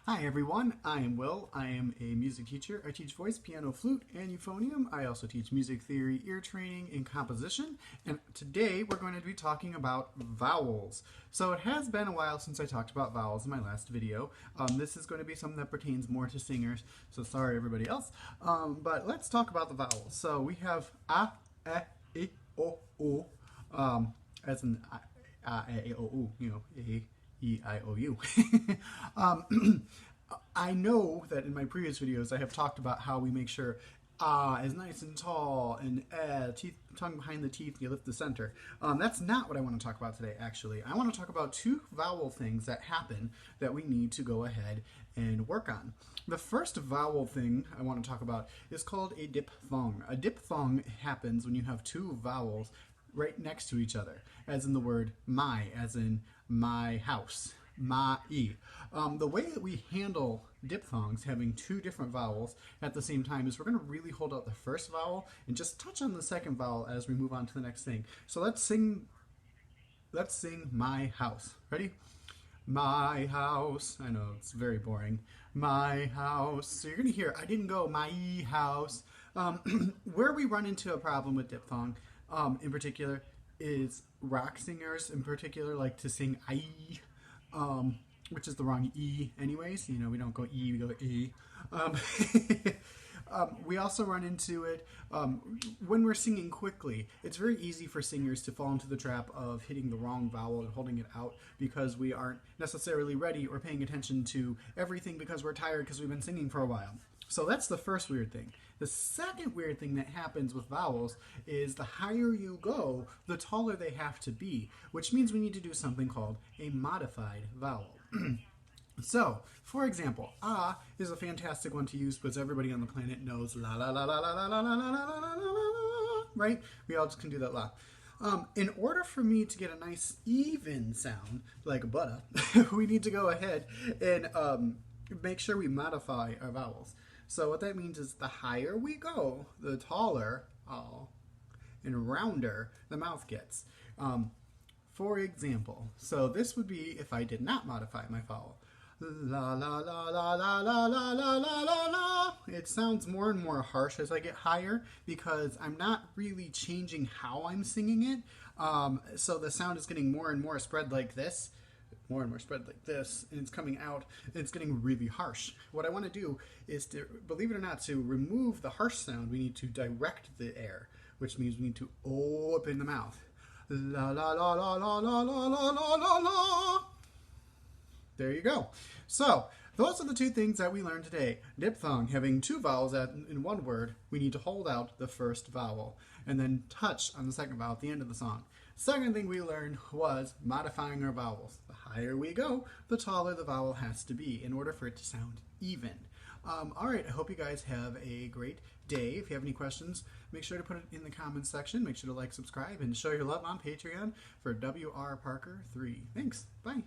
Hi everyone, I am Will. I am a music teacher. I teach voice, piano, flute, and euphonium. I also teach music theory, ear training, and composition. And today we're going to be talking about vowels. So it has been a while since I talked about vowels in my last video. This is going to be something that pertains more to singers, so sorry everybody else. But let's talk about the vowels. So we have a, e, o, as in e, o, u, a, E-I-O-U. I know that in my previous videos I have talked about how we make sure is nice and tall and teeth, tongue behind the teeth, you lift the center. That's not what I want to talk about today, actually. I want to talk about two vowel things that happen that we need to go ahead and work on. The first vowel thing I want to talk about is called a diphthong. A diphthong happens when you have two vowels right next to each other, as in the word my, as in my house, my. The way that we handle diphthongs, having two different vowels at the same time, is we're going to really hold out the first vowel and just touch on the second vowel as we move on to the next thing. So let's sing my house. Ready? My house. I know it's very boring. My house. So you're going to hear, I didn't go my house. Where we run into a problem with diphthong in particular is rock singers in particular like to sing I, which is the wrong E anyways. You know, we don't go E, we go E. We also run into it when we're singing quickly. It's very easy for singers to fall into the trap of hitting the wrong vowel and holding it out because we aren't necessarily ready or paying attention to everything because we're tired because we've been singing for a while. So that's the first weird thing. The second weird thing that happens with vowels is the higher you go, the taller they have to be, which means we need to do something called a modified vowel. So, for example, is a fantastic one to use because everybody on the planet knows la la la la la la la la la la la la, right? We all just can do that la. In order for me to get a nice even sound, like butter, we need to go ahead and make sure we modify our vowels. So what that means is the higher we go, the taller and rounder the mouth gets. For example, so this would be if I did not modify my vowel. La la la la la la la la la la la. It sounds more and more harsh as I get higher because I'm not really changing how I'm singing it. So the sound is getting more and more spread like this. More and more spread like this, and it's coming out, and it's getting really harsh. What I want to do is to, believe it or not, to remove the harsh sound, we need to direct the air, which means we need to open the mouth. La la la la la la la la la la la. There you go. So, those are the two things that we learned today. Diphthong, having two vowels in one word, we need to hold out the first vowel and then touch on the second vowel at the end of the song. Second thing we learned was modifying our vowels. The higher we go, the taller the vowel has to be in order for it to sound even. All right, I hope you guys have a great day. If you have any questions, make sure to put it in the comments section. Make sure to like, subscribe, and show your love on Patreon for WR Parker 3. Thanks. Bye.